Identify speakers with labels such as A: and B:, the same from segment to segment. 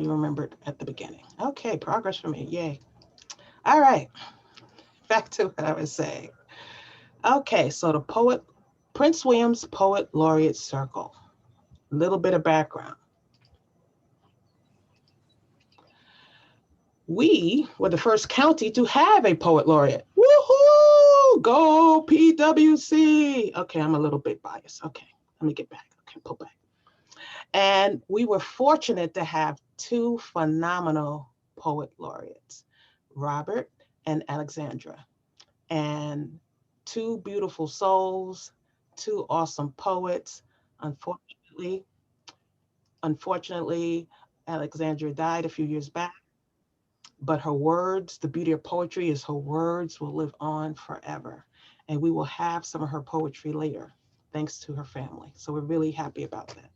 A: You remembered at the beginning. Okay, progress for me. Yay. All right. Back to what I was saying. Okay, so the poet, Prince William's Poet Laureate Circle. A little bit of background. We were the first county to have a poet laureate. Woohoo! Go PWC. Okay, I'm a little bit biased. Okay, let me get back. Okay, pull back. And we were fortunate to have two phenomenal poet laureates, Robert and Alexandra, and two beautiful souls, two awesome poets. Unfortunately, unfortunately, Alexandra died a few years back, but her words, the beauty of poetry is her words will live on forever. And we will have some of her poetry later, thanks to her family. So we're really happy about that.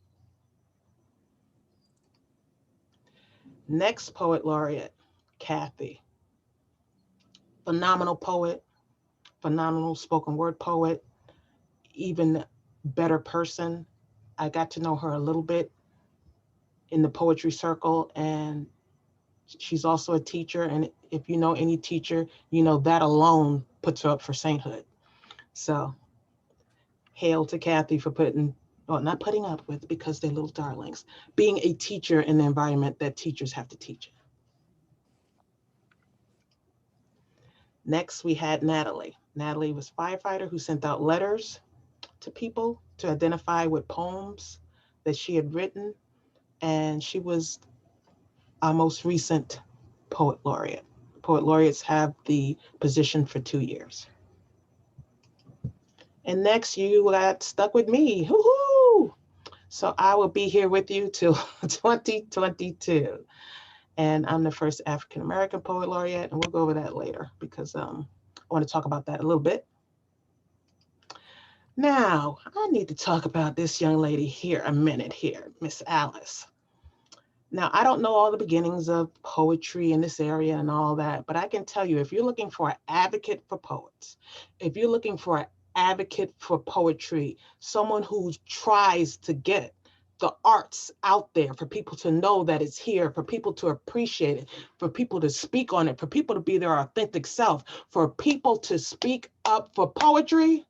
A: Next poet laureate, Kathy. Phenomenal poet, phenomenal spoken word poet, even better person. I got to know her a little bit in the poetry circle, and she's also a teacher. And if you know any teacher, you know that alone puts her up for sainthood. So hail to Kathy for putting, well, not putting up with, because they're little darlings, being a teacher in the environment that teachers have to teach in. Next, we had Natalie. Natalie was a firefighter who sent out letters to people to identify with poems that she had written. And she was our most recent poet laureate. Poet laureates have the position for 2 years. And next, you got stuck with me. Woo-hoo! So I will be here with you till 2022. And I'm the first African American poet laureate, and we'll go over that later because I want to talk about that a little bit. Now, I need to talk about this young lady here a minute here, Miss Alice. Now, I don't know all the beginnings of poetry in this area and all that, but I can tell you, if you're looking for an advocate for poets, if you're looking for an advocate for poetry, someone who tries to get the arts out there for people to know that it's here, for people to appreciate it, for people to speak on it, for people to be their authentic self, for people to speak up for poetry,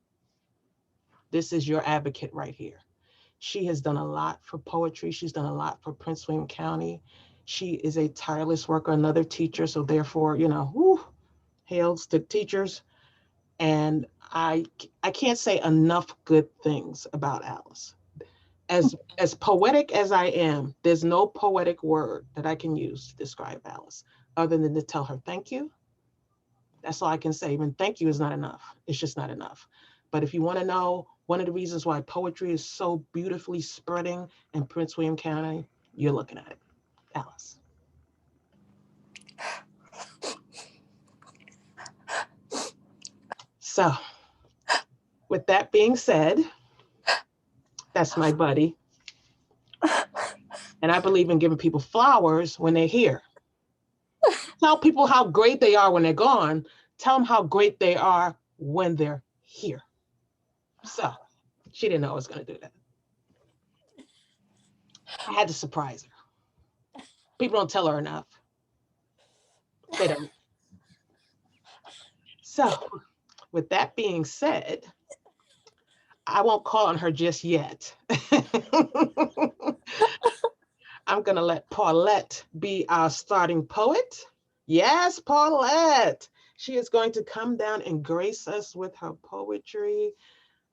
A: this is your advocate right here. She has done a lot for poetry. She's done a lot for Prince William County. She is a tireless worker, another teacher. So therefore, you know, whoo, hails to teachers. And I can't say enough good things about Alice. As poetic as I am, there's no poetic word that I can use to describe Alice other than to tell her thank you. That's all I can say. Even thank you is not enough. It's just not enough. But if you want to know one of the reasons why poetry is so beautifully spreading in Prince William County, you're looking at it. Alice. So, with that being said, that's my buddy. And I believe in giving people flowers when they're here. Tell people how great they are when they're gone. Tell them how great they are when they're here. So, she didn't know I was going to do that. I had to surprise her. People don't tell her enough. They don't. So, with that being said, I won't call on her just yet. I'm going to let Paulette be our starting poet. Yes, Paulette. She is going to come down and grace us with her poetry.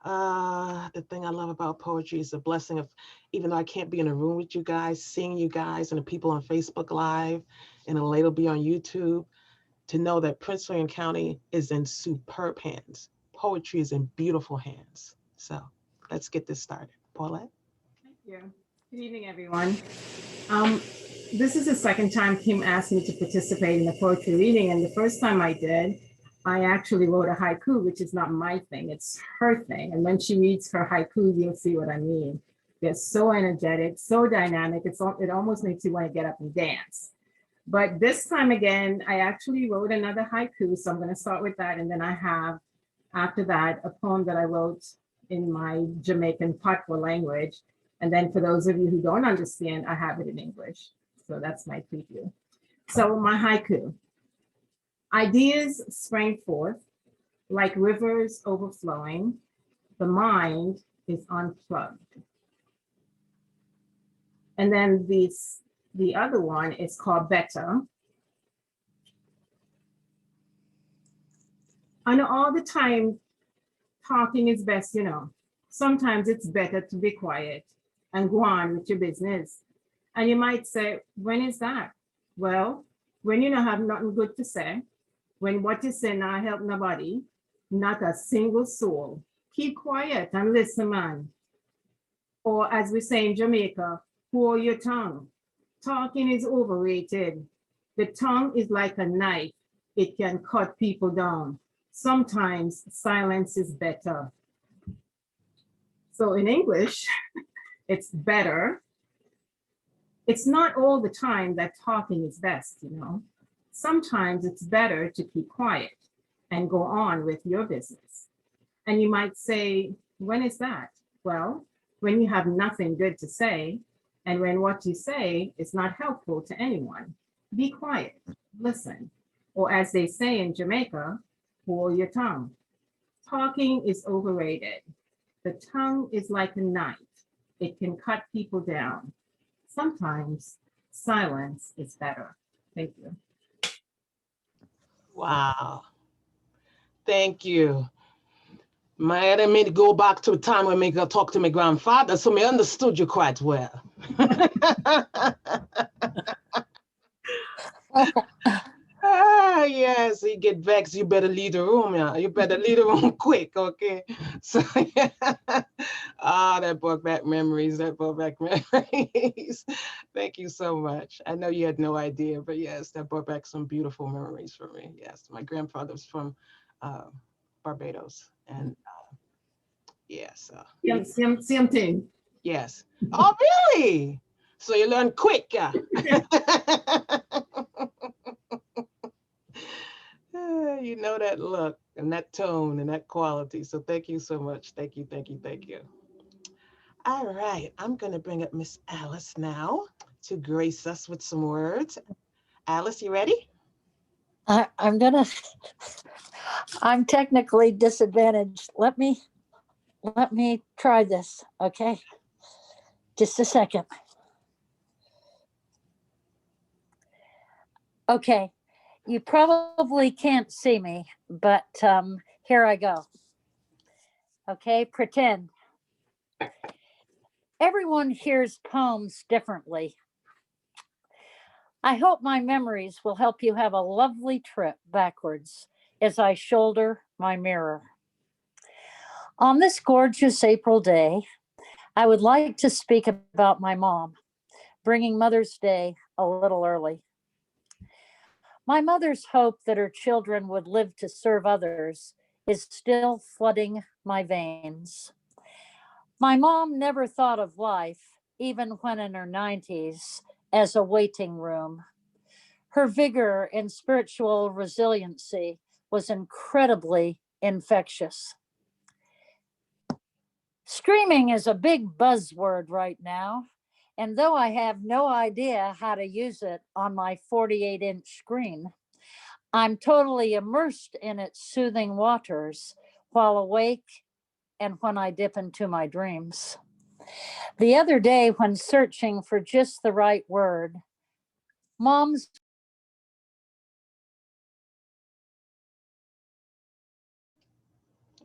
A: The thing I love about poetry is the blessing of, even though I can't be in a room with you guys, seeing you guys and the people on Facebook Live, and it'll later be on YouTube, to know that Prince William County is in superb hands. Poetry is in beautiful hands. So let's get this started. Paulette?
B: Thank you. Good evening, everyone. This is the second time Kim asked me to participate in the poetry reading, and the first time I did, I actually wrote a haiku, which is not my thing, it's her thing. And when she reads her haiku, you'll see what I mean. They're so energetic, so dynamic, it almost makes you want to get up and dance. But this time again, I actually wrote another haiku, so I'm going to start with that, and then I have, after that, a poem that I wrote in my Jamaican patois language. And then for those of you who don't understand, I have it in English. So that's my preview. So my haiku. Ideas sprang forth like rivers overflowing. The mind is unplugged. And then the other one is called Better. I know all the time talking is best, Sometimes it's better to be quiet and go on with your business. And you might say, when is that? Well, when you don't have nothing good to say, when what you say not help nobody, not a single soul, keep quiet and listen, man. Or as we say in Jamaica, hold your tongue. Talking is overrated. The tongue is like a knife. It can cut people down. Sometimes silence is better. So in English, it's better. It's not all the time that talking is best, Sometimes it's better to keep quiet and go on with your business. And you might say, when is that? Well, when you have nothing good to say, and when what you say is not helpful to anyone, be quiet, listen. Or as they say in Jamaica, hold your tongue. Talking is overrated. The tongue is like a knife. It can cut people down. Sometimes silence is better. Thank you.
A: Wow. Thank you. I didn't mean to go back to a time when I could talk to my grandfather, so I understood you quite well. Yes, you get vexed, you better leave the room, yeah. You better leave the room quick, okay? So, yeah. That brought back memories, Thank you so much. I know you had no idea, but yes, that brought back some beautiful memories for me. Yes, my grandfather was from Barbados, and yes.
B: Same thing.
A: Yes. Oh, really? So you learn quick, yeah. You know that look and that tone and that quality. So thank you so much. Thank you, thank you, thank you. All right, I'm going to bring up Miss Alice now to grace us with some words. Alice, you ready?
C: I'm technically disadvantaged. Let me try this, okay? Just a second. Okay, you probably can't see me, but here I go. Okay, pretend. Everyone hears poems differently. I hope my memories will help you have a lovely trip backwards as I shoulder my mirror. On this gorgeous April day, I would like to speak about my mom, bringing Mother's Day a little early. My mother's hope that her children would live to serve others is still flooding my veins. My mom never thought of life, even when in her 90s, as a waiting room. Her vigor and spiritual resiliency was incredibly infectious. Streaming is a big buzzword right now, and though I have no idea how to use it on my 48-inch screen, I'm totally immersed in its soothing waters while awake and when I dip into my dreams. The other day, when searching for just the right word, Mom's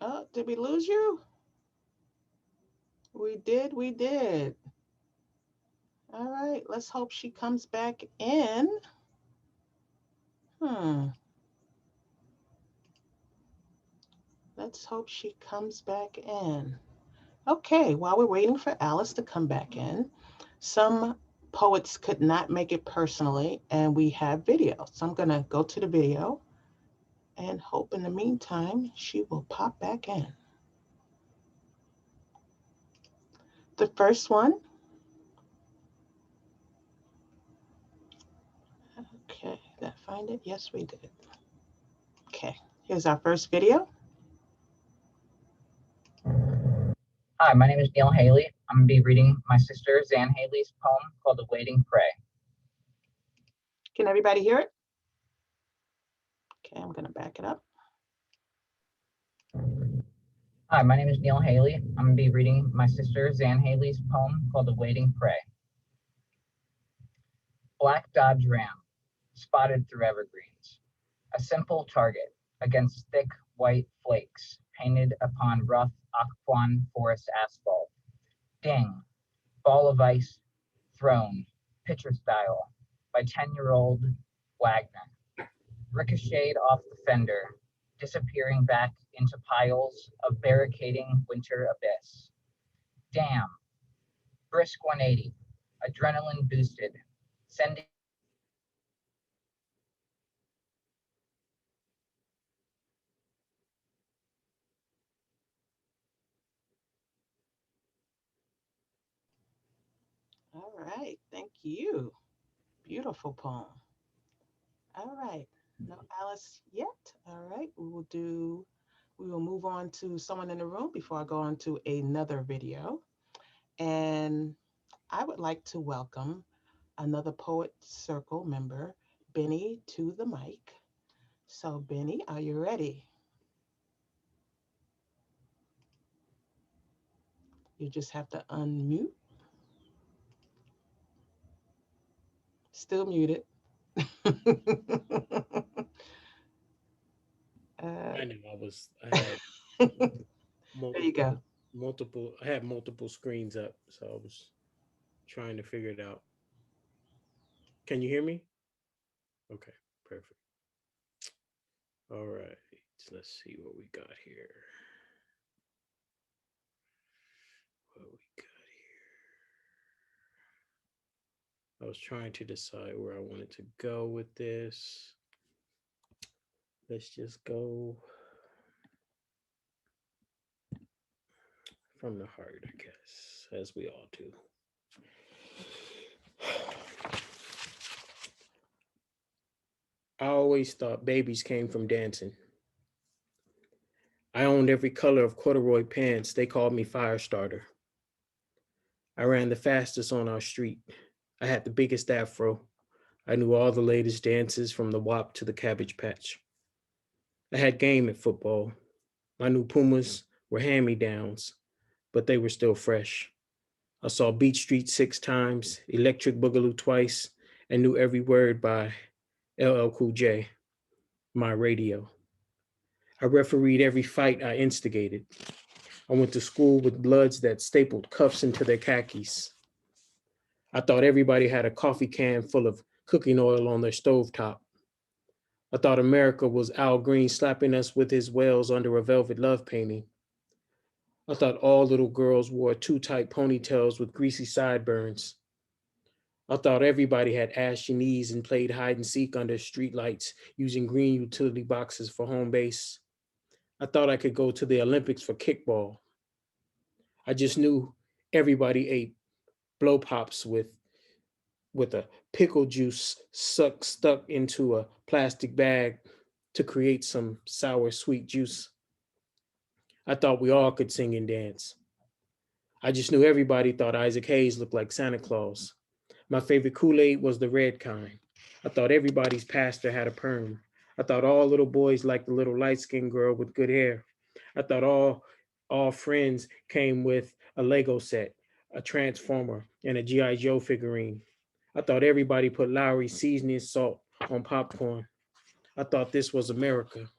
A: Oh, did we lose you? We did, we did. All right, let's hope she comes back in. Let's hope she comes back in. Okay, while we're waiting for Alice to come back in, some poets could not make it personally, and we have video. So I'm gonna go to the video and hope in the meantime, she will pop back in. The first one. Okay, did I find it? Yes, we did. Okay, here's our first video.
D: Hi, my name is Neil Haley. I'm going to be reading my sister Zan Haley's poem called The Waiting Prey.
A: Can everybody hear it? Okay, I'm gonna back it up.
D: Hi, my name is Neil Haley. I'm going to be reading my sister Zan Haley's poem called The Waiting Prey. Black Dodge Ram, spotted through evergreens. A simple target against thick white flakes painted upon rough Occoquan forest asphalt. Ding, ball of ice, thrown, pitcher style, by 10-year-old Wagner. Ricocheted off the fender, disappearing back into piles of barricading winter abyss. Damn, brisk 180, adrenaline boosted, sending
A: All right, thank you. Beautiful poem. All right, no Alice yet. All right, we will move on to someone in the room before I go on to another video. And I would like to welcome another Poet Circle member, Benny, to the mic. So Benny, are you ready? You just have to unmute. Still muted.
E: I knew I had
A: There you go.
E: I had multiple screens up, so I was trying to figure it out. Can you hear me? Okay, perfect. All right, let's see what we got here. What we got here. I was trying to decide where I wanted to go with this. Let's just go from the heart, I guess, as we all do. I always thought babies came from dancing. I owned every color of corduroy pants. They called me Firestarter. I ran the fastest on our street. I had the biggest afro. I knew all the latest dances from the WAP to the Cabbage Patch. I had game at football. My new Pumas were hand-me-downs, but they were still fresh. I saw Beat Street 6 times, Electric Boogaloo twice, and knew every word by LL Cool J, my radio. I refereed every fight I instigated. I went to school with bloods that stapled cuffs into their khakis. I thought everybody had a coffee can full of cooking oil on their stovetop. I thought America was Al Green slapping us with his whales under a velvet love painting. I thought all little girls wore too tight ponytails with greasy sideburns. I thought everybody had ashy knees and played hide and seek under streetlights using green utility boxes for home base. I thought I could go to the Olympics for kickball. I just knew everybody ate blow pops with a pickle juice stuck into a plastic bag to create some sour sweet juice. I thought we all could sing and dance. I just knew everybody thought Isaac Hayes looked like Santa Claus. My favorite Kool-Aid was the red kind. I thought everybody's pastor had a perm. I thought all little boys liked the little light-skinned girl with good hair. I thought all friends came with a Lego set, a Transformer, and a G.I. Joe figurine. I thought everybody put Lowry seasoning salt on popcorn. I thought this was America.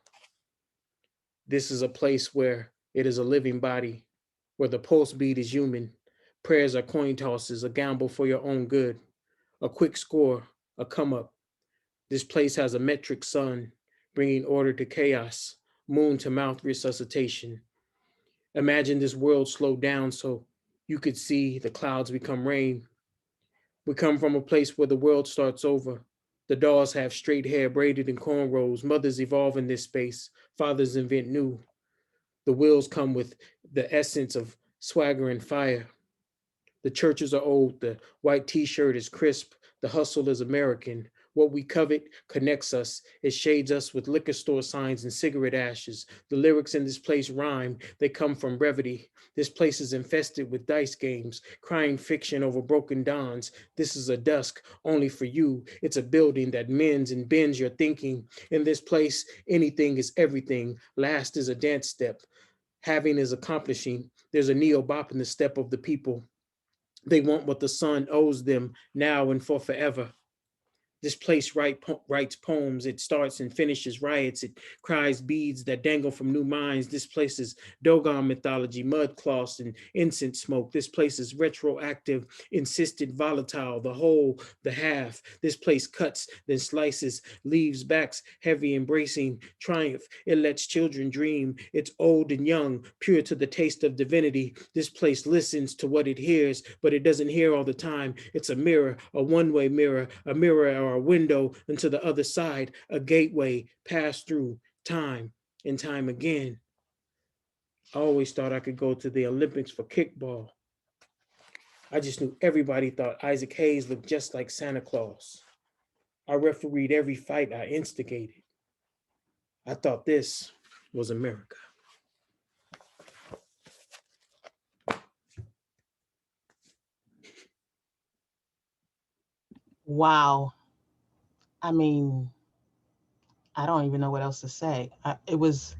E: This is a place where it is a living body, where the pulse beat is human. Prayers are coin tosses, a gamble for your own good, a quick score, a come up. This place has a metric sun, bringing order to chaos, moon to mouth resuscitation. Imagine this world slowed down so you could see the clouds become rain. We come from a place where the world starts over. The dolls have straight hair braided in cornrows. Mothers evolve in this space. Fathers invent new. The wheels come with the essence of swagger and fire. The churches are old. The white t-shirt is crisp. The hustle is American. What we covet connects us. It shades us with liquor store signs and cigarette ashes. The lyrics in this place rhyme. They come from brevity. This place is infested with dice games, crying fiction over broken dawns. This is a dusk only for you. It's a building that mends and bends your thinking. In this place, anything is everything. Last is a dance step. Having is accomplishing. There's a neo-bop in the step of the people. They want what the sun owes them now and for forever. This place writes poems. It starts and finishes riots. It cries beads that dangle from new minds. This place is Dogon mythology, mud cloths, and incense smoke. This place is retroactive, insisted, volatile, the whole, the half. This place cuts, then slices, leaves backs, heavy, embracing triumph. It lets children dream. It's old and young, pure to the taste of divinity. This place listens to what it hears, but it doesn't hear all the time. It's a mirror, a one-way mirror, a mirror or a window into the other side, a gateway passed through time and time again. I always thought I could go to the Olympics for kickball. I just knew everybody thought Isaac Hayes looked just like Santa Claus. I refereed every fight I instigated. I thought this was America.
A: Wow. I mean, I don't even know what else to say. It was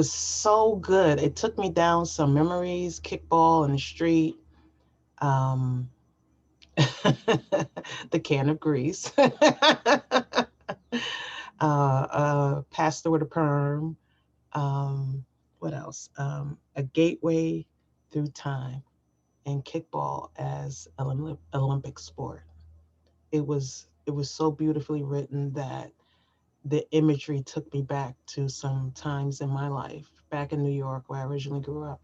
A: so good. It took me down some memories, kickball in the street, the can of grease, pastor with a perm. What else? A gateway through time, and kickball as an Olympic sport. It was so beautifully written that the imagery took me back to some times in my life, back in New York, where I originally grew up,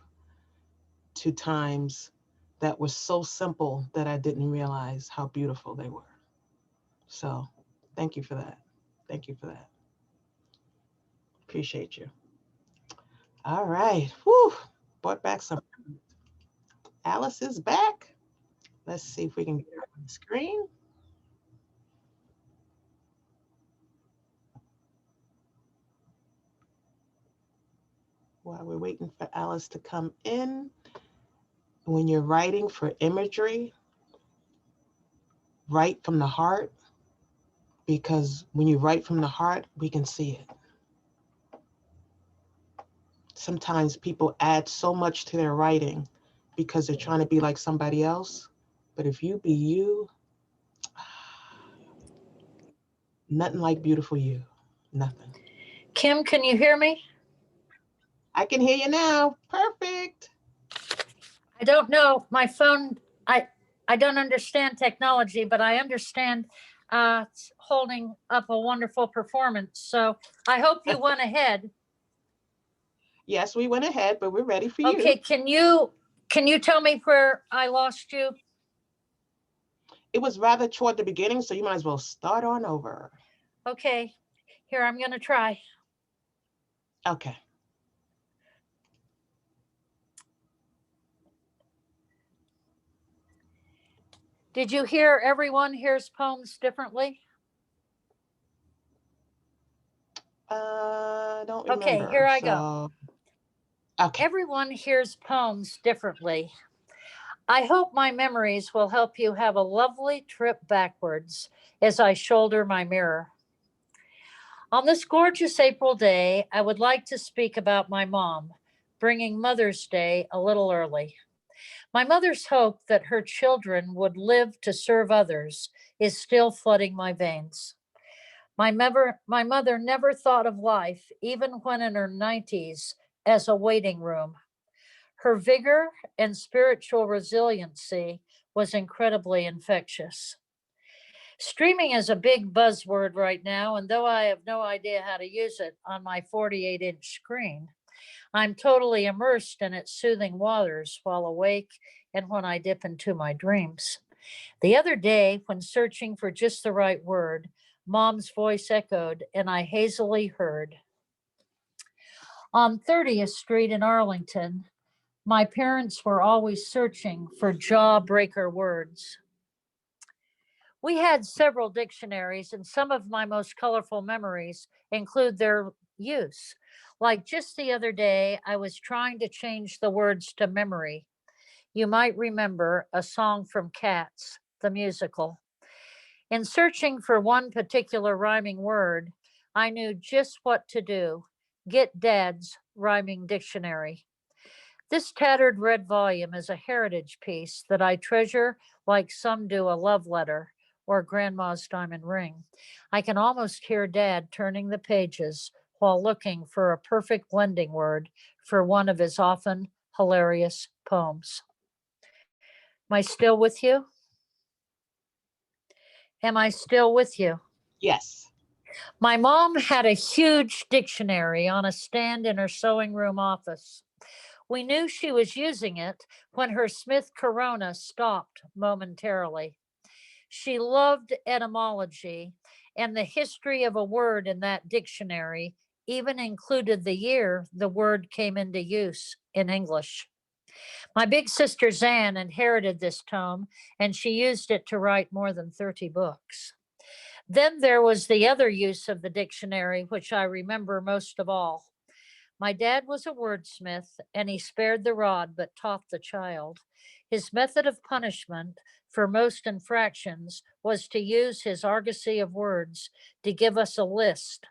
A: to times that were so simple that I didn't realize how beautiful they were. So thank you for that. Thank you for that. Appreciate you. All right. Whew. Brought back some. Alice is back. Let's see if we can get her on the screen. While we're waiting for Alice to come in, when you're writing for imagery, write from the heart, because when you write from the heart, we can see it. Sometimes people add so much to their writing because they're trying to be like somebody else. But if you be you, nothing like beautiful you, nothing.
C: Kim, can you hear me?
A: I can hear you now. Perfect.
C: I don't know. My phone, I don't understand technology, but I understand it's holding up a wonderful performance. So I hope you went ahead.
A: Yes, we went ahead, but we're ready for you.
C: Okay, can you tell me where I lost you?
A: It was rather toward the beginning, so you might as well start on over.
C: Okay, here, I'm going to try.
A: Okay.
C: Did you hear everyone hears poems differently?
A: Don't remember.
C: Okay, here I go.
A: Okay.
C: Everyone hears poems differently. I hope my memories will help you have a lovely trip backwards as I shoulder my mirror. On this gorgeous April day, I would like to speak about my mom, bringing Mother's Day a little early. My mother's hope that her children would live to serve others is still flooding my veins. My mother never thought of life, even when in her 90s, as a waiting room. Her vigor and spiritual resiliency was incredibly infectious. Streaming is a big buzzword right now, and though I have no idea how to use it on my 48-inch screen, I'm totally immersed in its soothing waters while awake and when I dip into my dreams. The other day, when searching for just the right word, Mom's voice echoed, and I hazily heard. On 30th Street in Arlington, my parents were always searching for jawbreaker words. We had several dictionaries, and some of my most colorful memories include their use. Like just the other day, I was trying to change the words to memory. You might remember a song from Cats, the musical. In searching for one particular rhyming word, I knew just what to do: get Dad's rhyming dictionary. This tattered red volume is a heritage piece that I treasure like some do a love letter or grandma's diamond ring. I can almost hear Dad turning the pages while looking for a perfect blending word for one of his often hilarious poems. Am I still with you? Am I still with you?
A: Yes.
C: My mom had a huge dictionary on a stand in her sewing room office. We knew she was using it when her Smith Corona stopped momentarily. She loved etymology, and the history of a word in that dictionary even included the year the word came into use in English. My big sister Zan inherited this tome, and she used it to write more than 30 books. Then there was the other use of the dictionary, which I remember most of all. My dad was a wordsmith, and he spared the rod but taught the child. His method of punishment for most infractions was to use his argosy of words to give us a list,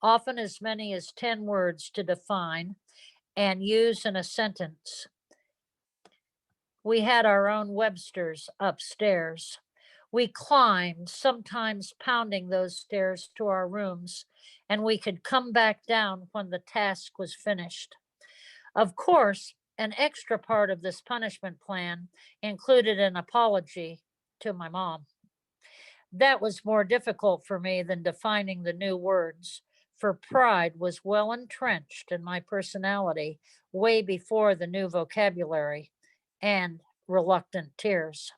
C: often as many as 10 words to define and use in a sentence. We had our own Webster's upstairs. We climbed, sometimes pounding those stairs to our rooms, and we could come back down when the task was finished. Of course, an extra part of this punishment plan included an apology to my mom. That was more difficult for me than defining the new words, for pride was well entrenched in my personality way before the new vocabulary and reluctant tears.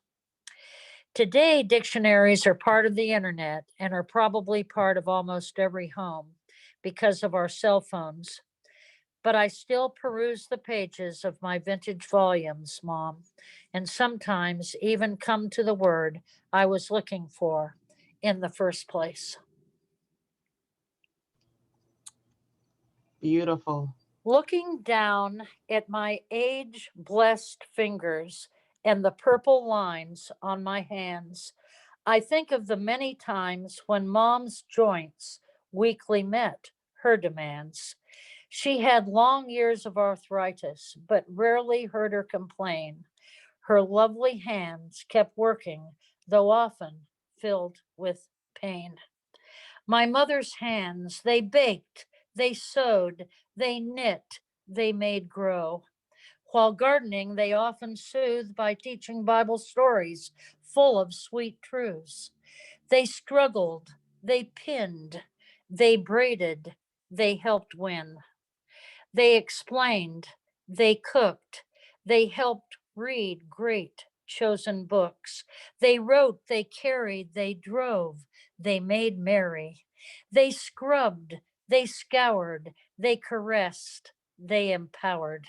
C: Today, dictionaries are part of the internet and are probably part of almost every home because of our cell phones. But I still peruse the pages of my vintage volumes, Mom, and sometimes even come to the word I was looking for in the first place.
A: Beautiful.
C: Looking down at my age blessed fingers and the purple lines on my hands, I think of the many times when Mom's joints weakly met her demands. She had long years of arthritis, but rarely heard her complain. Her lovely hands kept working, though often filled with pain. My mother's hands, they baked, they sewed, they knit, they made grow. While gardening, they often soothed by teaching Bible stories full of sweet truths. They struggled, they pinned, they braided, they helped win. They explained, they cooked, they helped read great chosen books. They wrote, they carried, they drove, they made merry. They scrubbed, they scoured, they caressed, they empowered.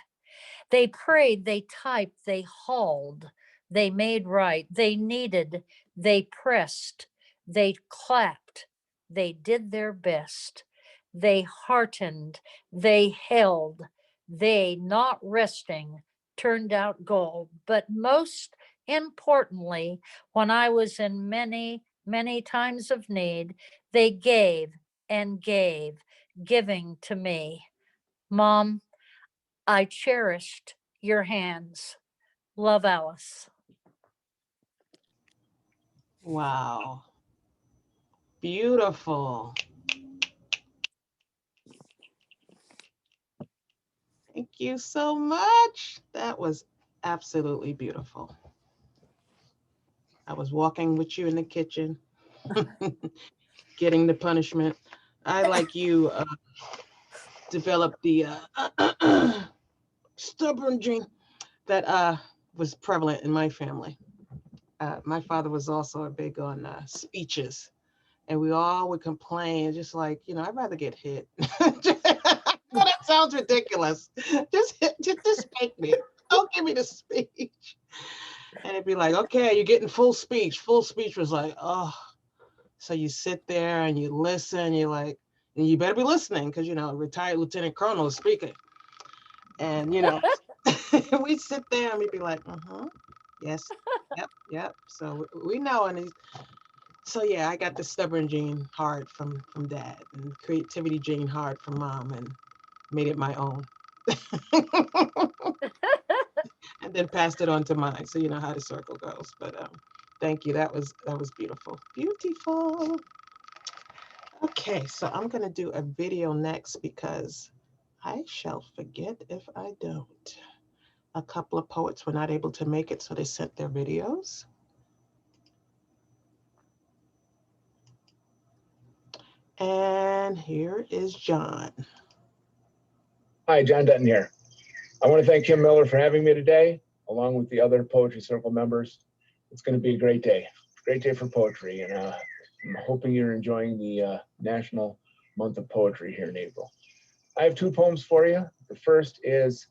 C: They prayed, they typed, they hauled, they made right, they kneaded, they pressed, they clapped, they did their best. They heartened, they held, they not resting turned out gold. But most importantly, when I was in many times of need, they gave and gave, giving to me. Mom, I cherished your hands. Love, Alice.
A: Wow. Beautiful. Thank you so much. That was absolutely beautiful. I was walking with you in the kitchen, getting the punishment. I, like you, developed the stubborn gene that was prevalent in my family. My father was also big on speeches, and we all would complain, just like, I'd rather get hit. That sounds ridiculous. Just spank me. Don't give me the speech. And it'd be like, okay, you're getting full speech. Full speech was like, oh. So you sit there and you listen, you're like, and you better be listening because, you know, retired Lieutenant Colonel is speaking. And, you know, we sit there and we'd be like, yes, yep. So we know. And so, yeah, I got the stubborn gene hard from dad and creativity gene hard from mom and made it my own. And then passed it on to mine. So you know how the circle goes. But thank you. That was beautiful. Beautiful. Okay, so I'm gonna do a video next because I shall forget if I don't. A couple of poets were not able to make it, so they sent their videos. And here is John.
F: Hi, John Dutton here. I want to thank Kim Miller for having me today, along with the other Poetry Circle members. It's going to be a great day for poetry, and I'm hoping you're enjoying the National Month of Poetry here in April. I have two poems for you. The first is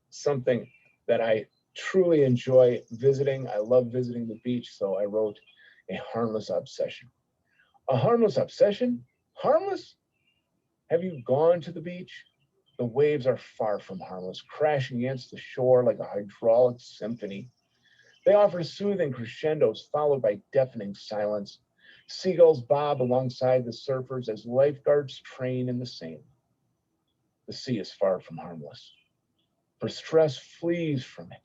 F: something that I truly enjoy visiting. I love visiting the beach, so I wrote a harmless obsession. A harmless obsession? Harmless? Have you gone to the beach? The waves are far from harmless, crashing against the shore like a hydraulic symphony. They offer soothing crescendos followed by deafening silence. Seagulls bob alongside the surfers as lifeguards train in the same. The sea is far from harmless, for stress flees from it.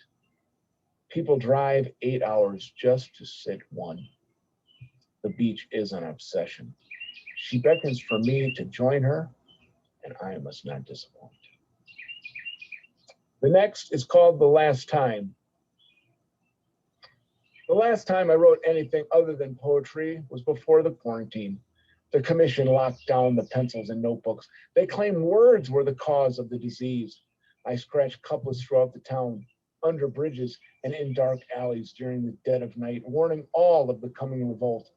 F: People drive 8 hours just to sit one. The beach is an obsession. She beckons for me to join her, and I must not disappoint. The next is called The Last Time. The last time I wrote anything other than poetry was before the quarantine. The commission locked down the pencils and notebooks. They claimed words were the cause of the disease. I scratched couplets throughout the town, under bridges and in dark alleys during the dead of night, warning all of the coming revolt.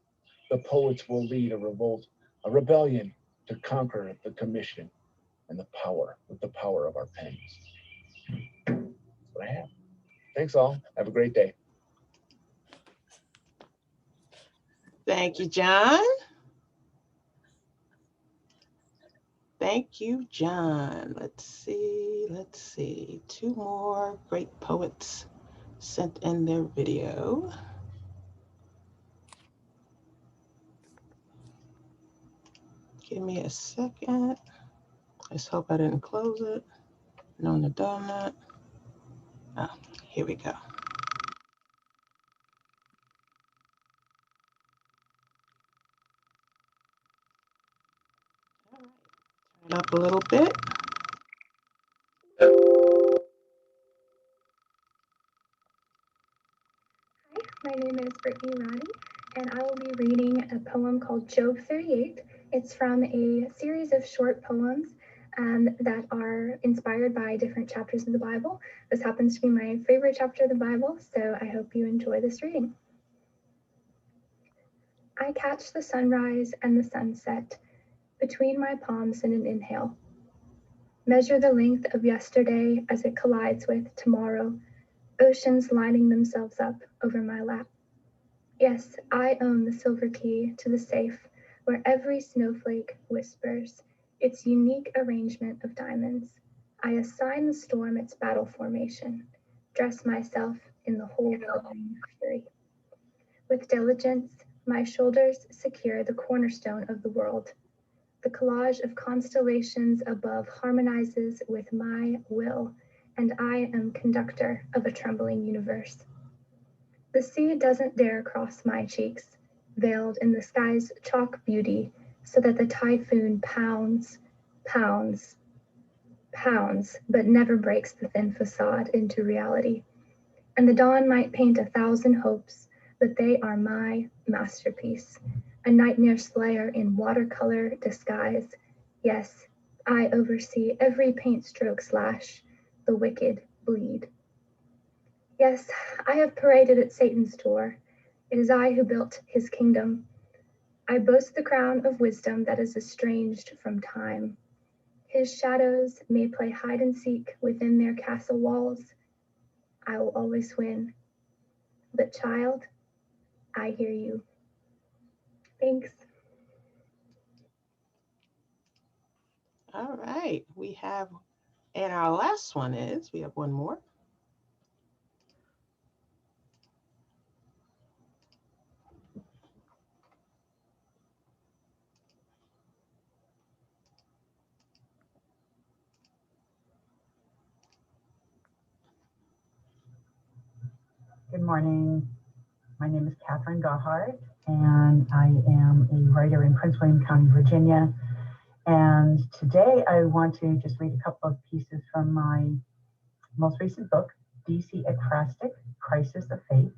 F: The poets will lead a revolt, a rebellion to conquer the commission and the power with the power of our pens. That's what I have. Thanks all. Have a great day.
A: Thank you, John. Thank you, John. Let's see. Two more great poets sent in their video. Give me a second. Let's hope I didn't close it. No, donut. Oh, here we go. All right. Turn it up a little bit.
G: Hi, my name is Brittany Roddy, and I will be reading a poem called Job 38. It's from a series of short poems that are inspired by different chapters of the Bible. This happens to be my favorite chapter of the Bible, so I hope you enjoy this reading. I catch the sunrise and the sunset between my palms in an inhale. Measure the length of yesterday as it collides with tomorrow, oceans lining themselves up over my lap. Yes, I own the silver key to the safe where every snowflake whispers its unique arrangement of diamonds. I assign the storm its battle formation, dress myself in the whole glowing fury. With diligence, my shoulders secure the cornerstone of the world. The collage of constellations above harmonizes with my will, and I am conductor of a trembling universe. The sea doesn't dare cross my cheeks, veiled in the sky's chalk beauty, so that the typhoon pounds, but never breaks the thin facade into reality. And the dawn might paint 1,000 hopes, but they are my masterpiece, a nightmare slayer in watercolor disguise. Yes, I oversee every paint stroke slash, the wicked bleed. Yes, I have paraded at Satan's door. It is I who built his kingdom. I boast the crown of wisdom that is estranged from time. His shadows may play hide and seek within their castle walls. I will always win. But child, I hear you. Thanks.
A: All right, we have, and our last one is, we have one more.
H: Good morning. My name is Catherine Gothard, and I am a writer in Prince William County, Virginia. And today I want to just read a couple of pieces from my most recent book, DC Ekphrastic, Crisis of Faith.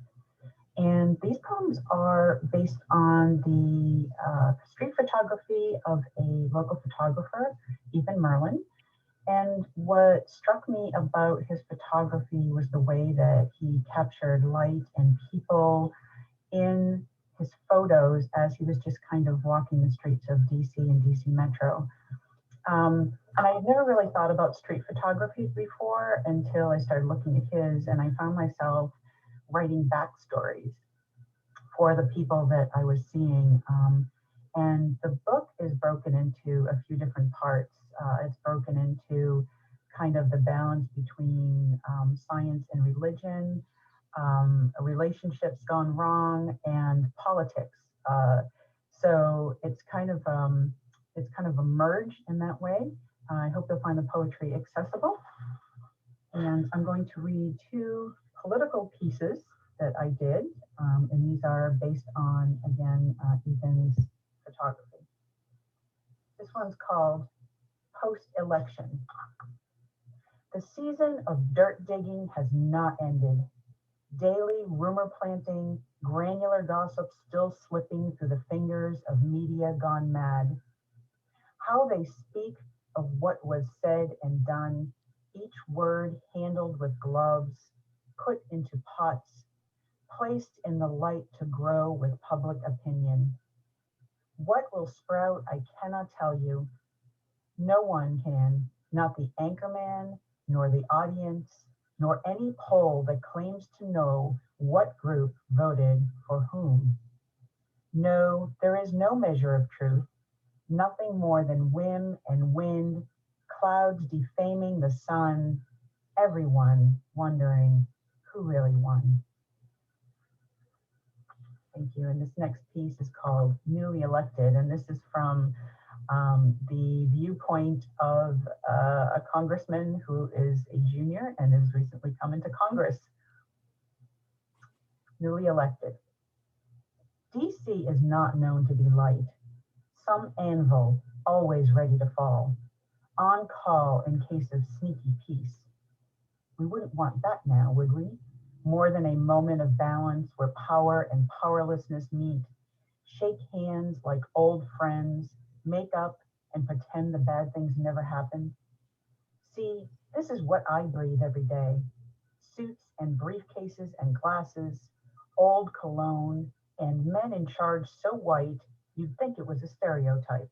H: And these poems are based on the street photography of a local photographer, Ethan Merlin. And what struck me about his photography was the way that he captured light and people in his photos as he was just kind of walking the streets of DC and DC Metro. And I had never really thought about street photography before until I started looking at his, and I found myself writing backstories for the people that I was seeing. And the book is broken into a few different parts. It's broken into kind of the balance between science and religion, relationships gone wrong, and politics. So it's kind of a merge in that way. I hope you'll find the poetry accessible. And I'm going to read two political pieces that I did, and these are based on, again, Ethan's photography. This one's called Post-Election. The season of dirt digging has not ended. Daily rumor planting, granular gossip still slipping through the fingers of media gone mad. How they speak of what was said and done, each word handled with gloves, put into pots, placed in the light to grow with public opinion. What will sprout, I cannot tell you. No one can, not the anchorman, nor the audience, nor any poll that claims to know what group voted for whom. No, there is no measure of truth, nothing more than whim and wind, clouds defaming the sun, everyone wondering who really won. Thank you. And this next piece is called Newly Elected, and this is from the viewpoint of a congressman who is a junior and has recently come into Congress. Newly elected. DC is not known to be light. Some anvil, always ready to fall. On call in case of sneaky peace. We wouldn't want that now, would we? More than a moment of balance where power and powerlessness meet. Shake hands like old friends, make up and pretend the bad things never happened. See, this is what I breathe every day. Suits and briefcases and glasses, old cologne, and men in charge so white, you'd think it was a stereotype.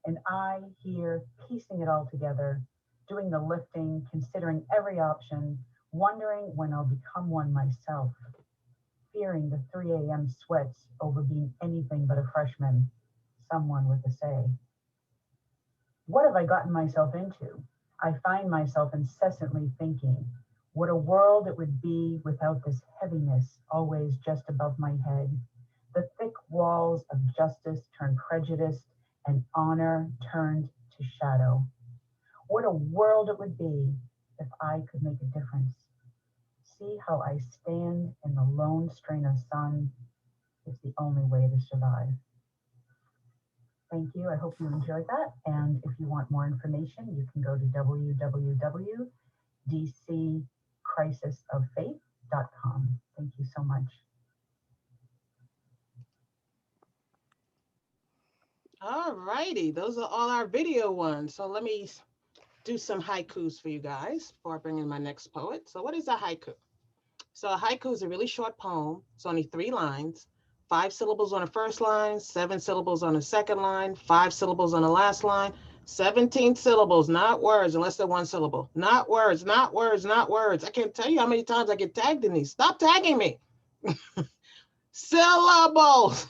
H: And I here piecing it all together, doing the lifting, considering every option, wondering when I'll become one myself, fearing the 3 a.m. sweats over being anything but a freshman, someone with a say. What have I gotten myself into? I find myself incessantly thinking, what a world it would be without this heaviness always just above my head. The thick walls of justice turned prejudice and honor turned to shadow. What a world it would be if I could make a difference. See how I stand in the lone strain of sun. It's the only way to survive. Thank you. I hope you enjoyed that. And if you want more information, you can go to www.dccrisisoffaith.com. Thank you so much.
A: All righty, those are all our video ones. So let me do some haikus for you guys before I bring in my next poet. So what is a haiku? So a haiku is a really short poem. It's only 3 lines, 5 syllables on the first line, 7 syllables on the second line, 5 syllables on the last line, 17 syllables, not words, unless they're 1 syllable. Not words, not words, not words. I can't tell you how many times I get tagged in these. Stop tagging me. Syllables,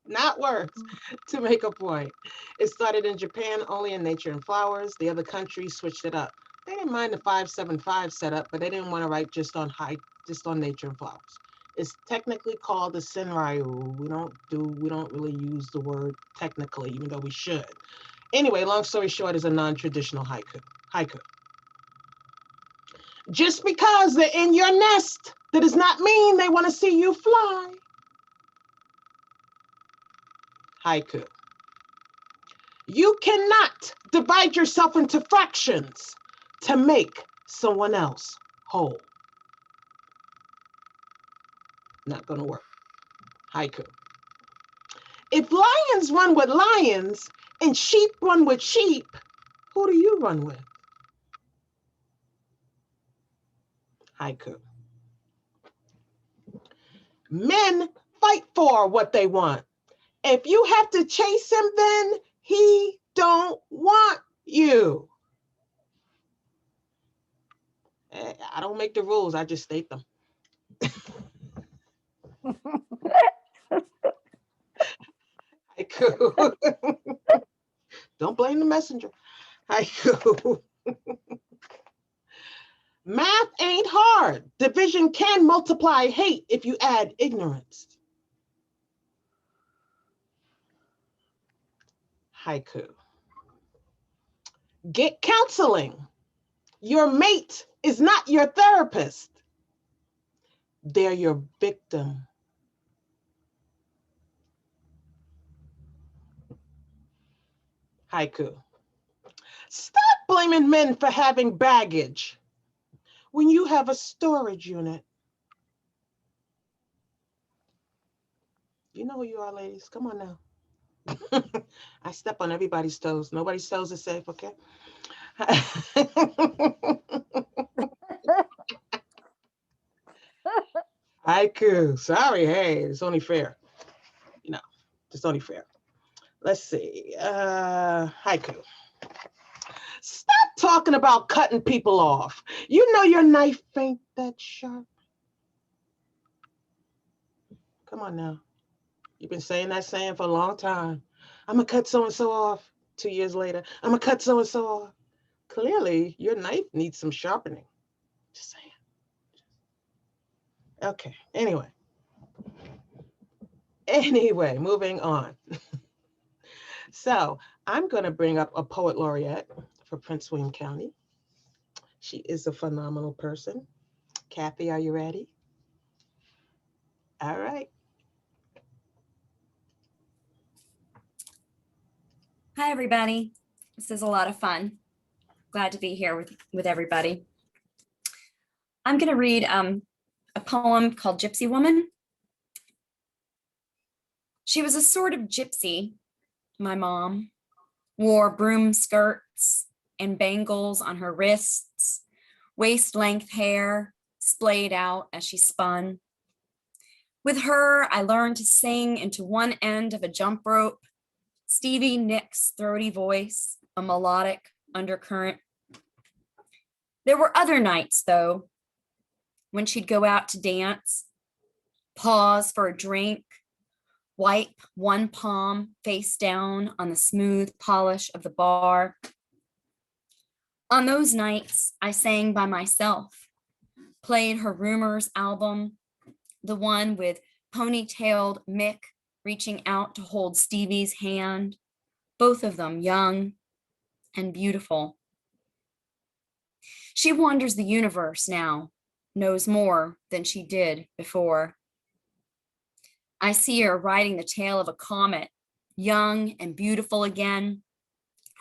A: not words, to make a point. It started in Japan only in Nature and Flowers. The other countries switched it up. They didn't mind the 575 setup, but they didn't want to write just on Nature and Flowers. It's technically called the Senryu. We don't really use the word technically, even though we should. Anyway, long story short, is a non-traditional haiku. Just because they're in your nest, that does not mean they want to see you fly. Haiku. You cannot divide yourself into fractions to make someone else whole. Not gonna work. Haiku. If lions run with lions and sheep run with sheep, who do you run with? Haiku. Men fight for what they want. If you have to chase him, then he don't want you. I don't make the rules, I just state them. Haiku. Don't blame the messenger. Haiku. Math ain't hard. Division can multiply hate if you add ignorance. Haiku. Get counseling. Your mate is not your therapist. They're your victim. Haiku. Stop blaming men for having baggage when you have a storage unit. You know who you are, ladies. Come on now. I step on everybody's toes. Nobody's toes is safe, okay? Haiku. Sorry, hey, it's only fair. You know, it's only fair. Let's see. Haiku. Stop talking about cutting people off. You know your knife ain't that sharp. Come on now. You've been saying that saying for a long time. I'm gonna cut so-and-so off. 2 years later, I'm gonna cut so-and-so off. Clearly, your knife needs some sharpening. Just saying. Okay, anyway, moving on. So I'm gonna bring up a poet laureate for Prince William County. She is a phenomenal person. Kathy, are you ready? All right.
I: Hi, everybody. This is a lot of fun. Glad to be here with everybody. I'm going to read a poem called Gypsy Woman. She was a sort of gypsy, my mom, wore broom skirts and bangles on her wrists, waist-length hair splayed out as she spun. With her, I learned to sing into one end of a jump rope, Stevie Nicks' throaty voice, a melodic undercurrent. There were other nights, though, when she'd go out to dance, pause for a drink, wipe one palm face down on the smooth polish of the bar. On those nights, I sang by myself, played her Rumors album, the one with ponytailed Mick reaching out to hold Stevie's hand, both of them young and beautiful. She wanders the universe now, knows more than she did before. I see her riding the tail of a comet, young and beautiful again,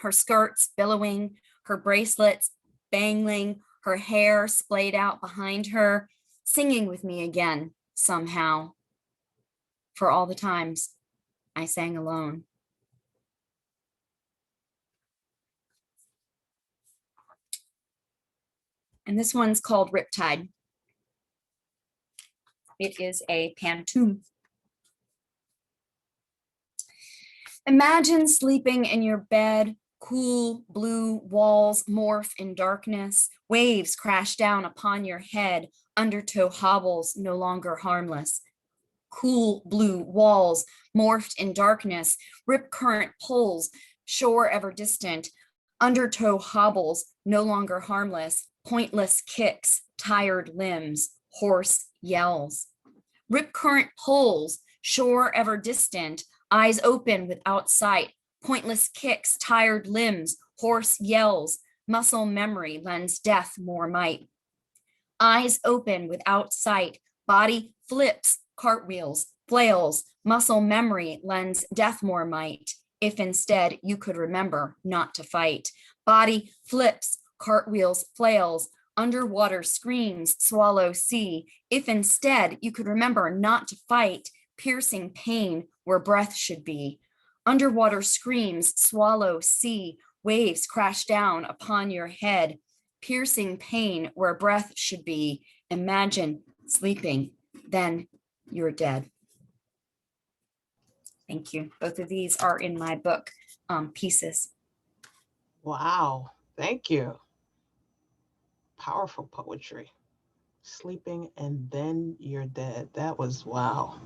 I: her skirts billowing, her bracelets bangling, her hair splayed out behind her, singing with me again somehow. For all the times I sang alone. And this one's called Riptide. It is a pantoum. Imagine sleeping in your bed, cool blue walls morph in darkness, waves crash down upon your head, Undertow hobbles no longer harmless. Cool blue walls morphed in darkness, rip current pulls, shore ever distant. Undertow hobbles no longer harmless, pointless kicks, tired limbs, hoarse yells. Rip current pulls, shore ever distant, eyes open without sight, pointless kicks, tired limbs, hoarse yells. Muscle memory lends death more might. Eyes open without sight, body flips, cartwheels, flails, muscle memory lends death more might. If instead you could remember not to fight. Body flips, cartwheels, flails, underwater screams, swallow sea. If instead you could remember not to fight, piercing pain where breath should be. Underwater screams, swallow sea, waves crash down upon your head. Piercing pain where breath should be. Imagine sleeping, then you're dead. Thank you. Both of these are in my book, Pieces.
A: Wow, thank you. Powerful poetry. Sleeping and then you're dead. That was wow.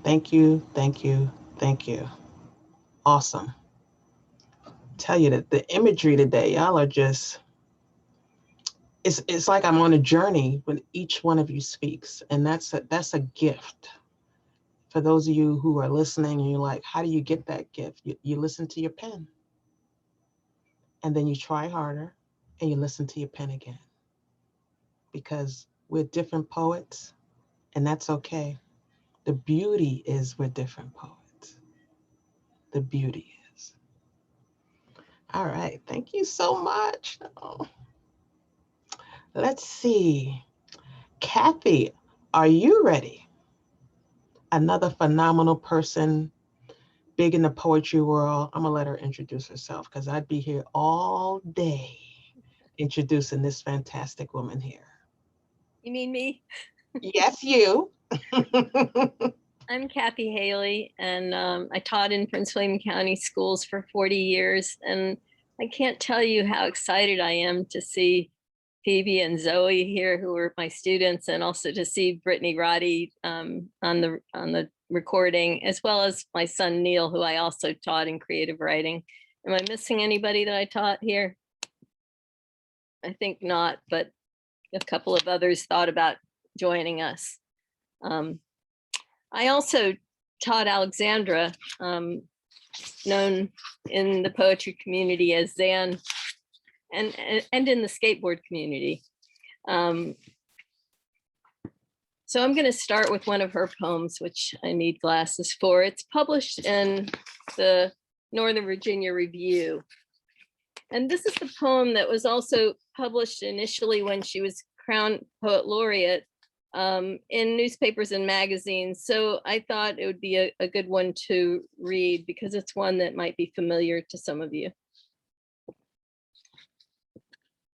A: Thank you, thank you, thank you. Awesome. Tell you that the imagery today, y'all are just, it's like I'm on a journey when each one of you speaks, and that's a gift. For those of you who are listening and you're like, how do you get that gift? You listen to your pen, and then you try harder and you listen to your pen again, because we're different poets, and that's okay. The beauty is we're different poets. The beauty is. All right, thank you so much. Oh. Let's see. Kathy, are you ready? Another phenomenal person, big in the poetry world. I'm gonna let her introduce herself because I'd be here all day introducing this fantastic woman here.
J: You mean me?
A: Yes, you.
J: I'm Kathy Haley, and I taught in Prince William County schools for 40 years. And I can't tell you how excited I am to see Phoebe and Zoe here, who were my students, and also to see Brittany Roddy on the recording, as well as my son Neil, who I also taught in creative writing. Am I missing anybody that I taught here? I think not, but a couple of others thought about joining us. I also taught Alexandra, known in the poetry community as Zan, and in the skateboard community. So I'm going to start with one of her poems, which I need glasses for. It's published in the Northern Virginia Review. And this is the poem that was also published initially when she was crowned Poet Laureate in newspapers and magazines. So I thought it would be a good one to read because it's one that might be familiar to some of you.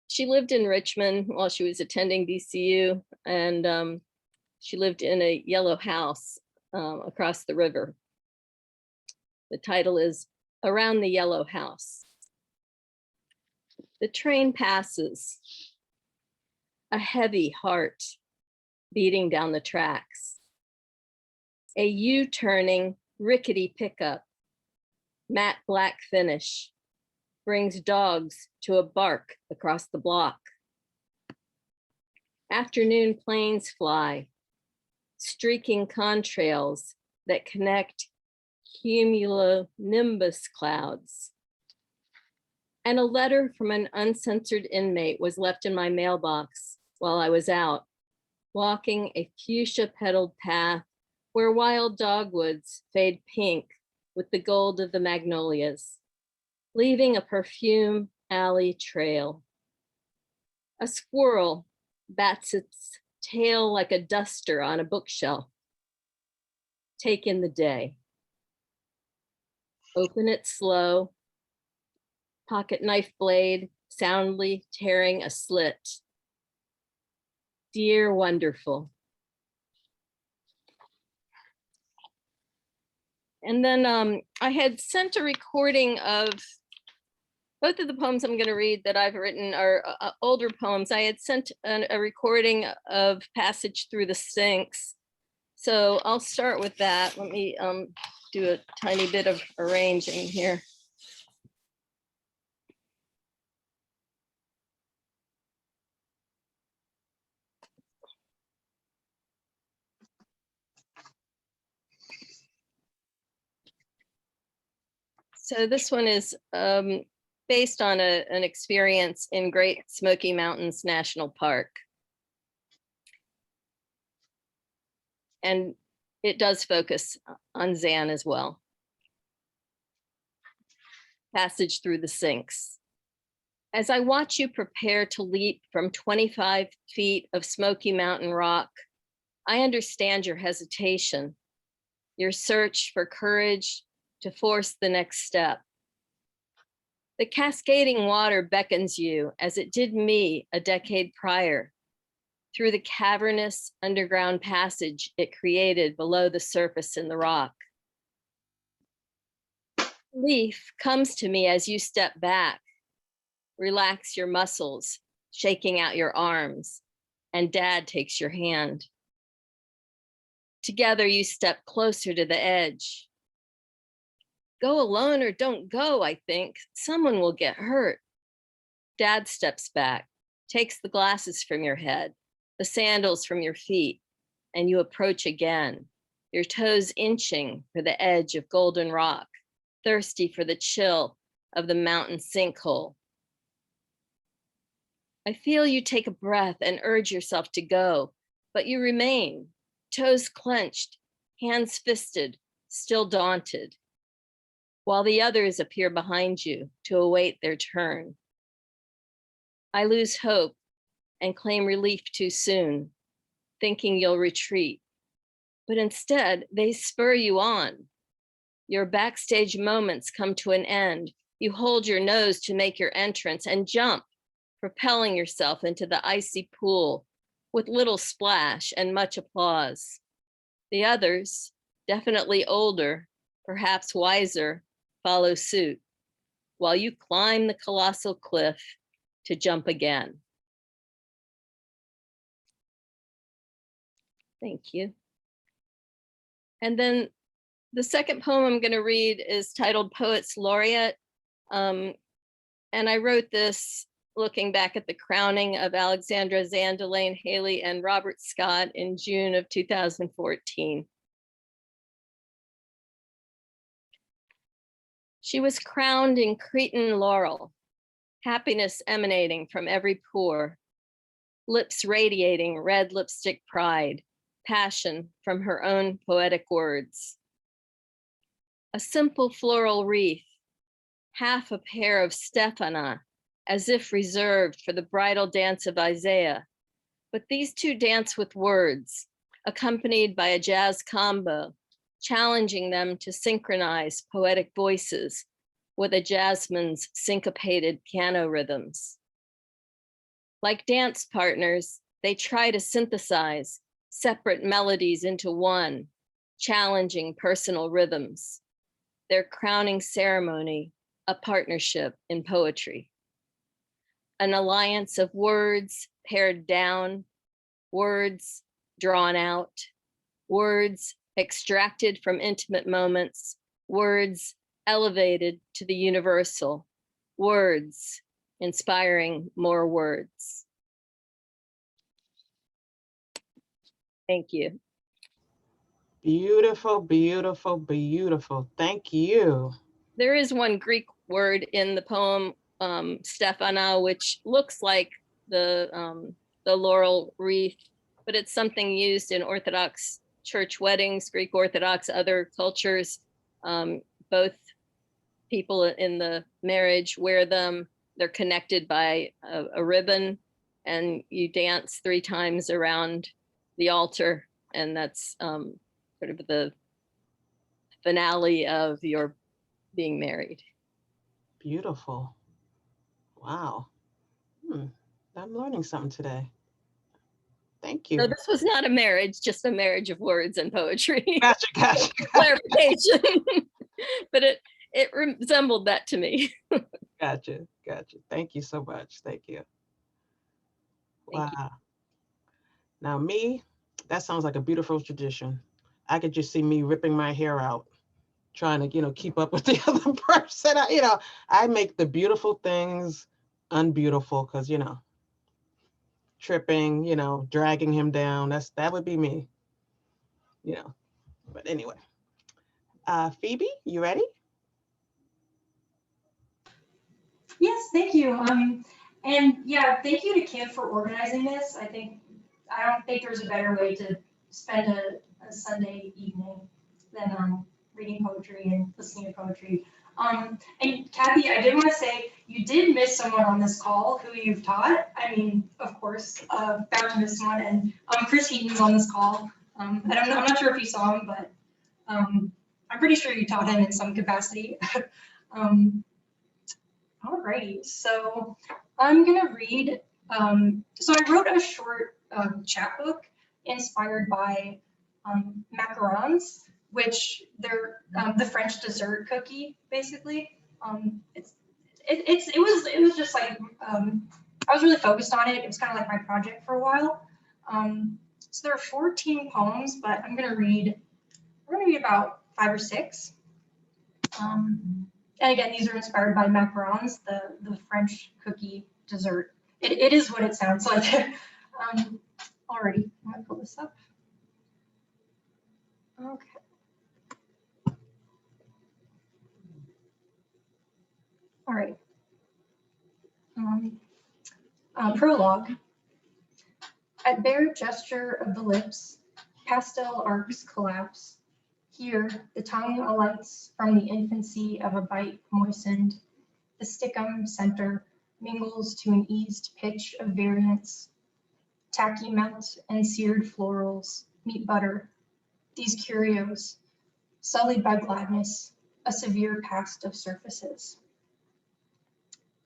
J: She lived in Richmond while she was attending VCU, and she lived in a yellow house across the river. The title is Around the Yellow House. The train passes, a heavy heart beating down the tracks. A U-turning rickety pickup, matte black finish, brings dogs to a bark across the block. Afternoon planes fly, streaking contrails that connect cumulonimbus clouds. And a letter from an uncensored inmate was left in my mailbox while I was out, walking a fuchsia-petaled path where wild dogwoods fade pink with the gold of the magnolias, leaving a perfume alley trail. A squirrel bats its tail like a duster on a bookshelf. Take in the day. Open it slow. Pocket knife blade soundly tearing a slit. Dear wonderful. And then I had sent a recording of Both of the poems I'm going to read that I've written are older poems. I had sent a recording of Passage Through the Sphinx. So I'll start with that. Let me do a tiny bit of arranging here. So this one is based on an experience in Great Smoky Mountains National Park. And it does focus on Zan as well. Passage Through the Sphinx. As I watch you prepare to leap from 25 feet of Smoky Mountain rock, I understand your hesitation, your search for courage to force the next step. The cascading water beckons you as it did me a decade prior, through the cavernous underground passage it created below the surface in the rock. Relief comes to me as you step back, relax your muscles, shaking out your arms, and Dad takes your hand. Together you step closer to the edge. Go alone or don't go, I think. Someone will get hurt. Dad steps back, takes the glasses from your head, the sandals from your feet, and you approach again, your toes inching for the edge of golden rock, thirsty for the chill of the mountain sinkhole. I feel you take a breath and urge yourself to go, but you remain, toes clenched, hands fisted, still daunted, while the others appear behind you to await their turn. I lose hope and claim relief too soon, thinking you'll retreat, but instead they spur you on. Your backstage moments come to an end. You hold your nose to make your entrance and jump, propelling yourself into the icy pool with little splash and much applause. The others, definitely older, perhaps wiser, follow suit, while you climb the colossal cliff to jump again. Thank you. And then the second poem I'm going to read is titled Poets Laureate. And I wrote this looking back at the crowning of Alexandra Zandelaine Haley and Robert Scott in June of 2014. She was crowned in Cretan laurel, happiness emanating from every pore, lips radiating red lipstick pride, passion from her own poetic words. A simple floral wreath, half a pair of Stephana, as if reserved for the bridal dance of Isaiah. But these two dance with words, accompanied by a jazz combo, challenging them to synchronize poetic voices with a jazzman's syncopated piano rhythms. Like dance partners, they try to synthesize separate melodies into one, challenging personal rhythms. Their crowning ceremony, a partnership in poetry. An alliance of words pared down, words drawn out, words extracted from intimate moments, words elevated to the universal, words inspiring more words. Thank you.
A: Beautiful, beautiful, beautiful. Thank you.
J: There is one Greek word in the poem, Stephana, which looks like the laurel wreath, but it's something used in Orthodox church weddings, Greek Orthodox, other cultures. Both people in the marriage wear them. They're connected by a ribbon, and you dance 3 times around the altar, and that's sort of the finale of your being married.
A: Beautiful. Wow. I'm learning something today. Thank you.
J: So this was not a marriage, just a marriage of words and poetry.
A: Gotcha.
J: Clarification. But it resembled that to me.
A: Gotcha. Gotcha. Thank you so much. Thank you.
J: Thank you.
A: Wow. Now me, that sounds like a beautiful tradition. I could just see me ripping my hair out, trying to, keep up with the other person. I make the beautiful things unbeautiful because, tripping, dragging him down. That would be me, you know. But anyway, Phoebe, you ready?
K: Yes, thank you. And yeah, thank you to Kim for organizing this. I don't think there's a better way to spend a Sunday evening than reading poetry and listening to poetry. And Kathy, I did want to say you did miss someone on this call who you've taught. I mean, of course, bound to miss one. And Chris Heaton's on this call. I'm not sure if you saw him, but I'm pretty sure you taught him in some capacity. Alrighty, so I'm gonna read, so I wrote a short chapbook inspired by macarons, which they're the French dessert cookie, basically. It was just like, I was really focused on it. It was kind of like my project for a while. So there are 14 poems, but we're gonna read about 5 or 6. And again, these are inspired by macarons, the French cookie dessert. It is what it sounds like. Alrighty, I'm gonna pull this up. Okay. All right. Prologue. At bare gesture of the lips, pastel arcs collapse. Here, the tongue alights from the infancy of a bite moistened. The stickum center mingles to an eased pitch of variance. Tacky melt and seared florals meet butter. These curios, sullied by gladness, a severe past of surfaces.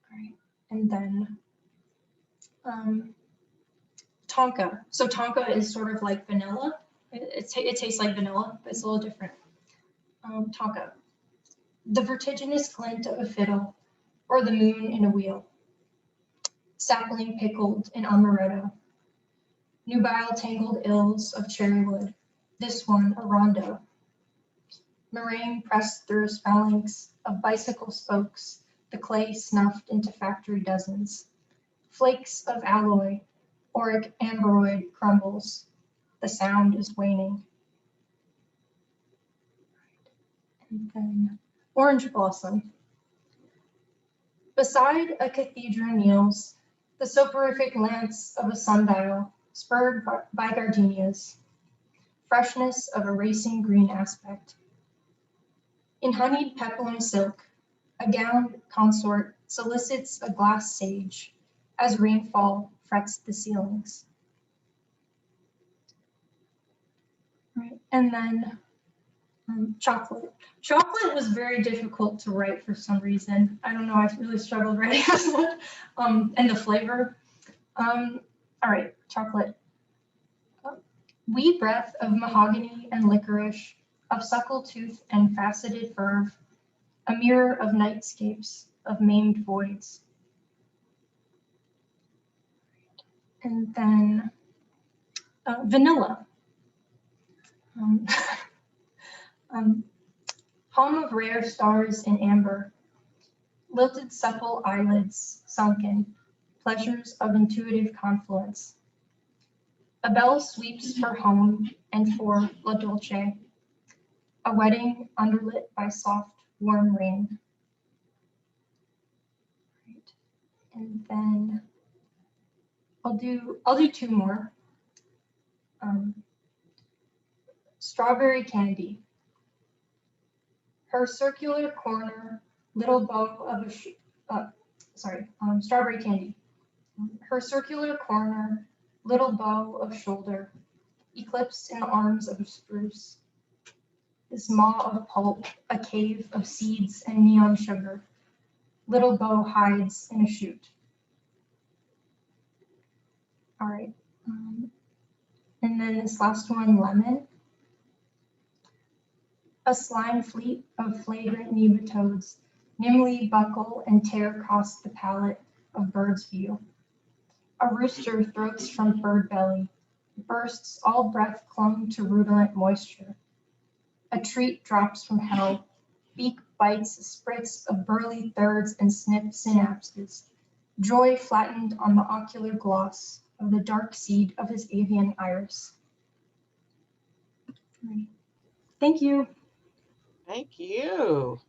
K: All right, and then tonka. So tonka is sort of like vanilla. It tastes like vanilla, but it's a little different. Tonka. The vertiginous glint of a fiddle, or the moon in a wheel. Sapling pickled in amaretto. Nubile tangled ills of cherry wood. This one a rondo. Meringue pressed through a phalanx of bicycle spokes, the clay snuffed into factory dozens. Flakes of alloy, auric ambroid crumbles. The sound is waning. And then orange blossom. Beside a cathedra kneels the soporific lance of a sundial, spurred by gardenias. Freshness of a racing green aspect. In honeyed peplum silk, a gowned consort solicits a glass sage as rainfall frets the ceilings. Right, and then chocolate. Chocolate was very difficult to write for some reason. I don't know, I really struggled writing this one. And the flavor. All right, chocolate. Wee breath of mahogany and licorice, of suckle tooth and faceted verve, a mirror of nightscapes, of maimed voids. And then vanilla. Home of rare stars in amber, lilted supple eyelids sunken, pleasures of intuitive confluence. A bell sweeps her home and for La Dolce, a wedding underlit by soft, warm rain. Right. And then I'll do 2 more. Strawberry candy. Her circular corner, little bow of a strawberry candy. Her circular corner, little bow of shoulder, eclipsed in the arms of a spruce. This maw of pulp, a cave of seeds and neon sugar. Little bow hides in a chute. All right. And then this last one, lemon. A slime fleet of flagrant nematodes nimbly buckle and tear across the palette of bird's view. A rooster throats from bird belly, bursts, all breath clung to rutilant moisture. A treat drops from hell, beak bites a spritz of burly thirds and snip synapses. Joy flattened on the ocular gloss of the dark seed of his avian iris. Thank you.
A: Thank you.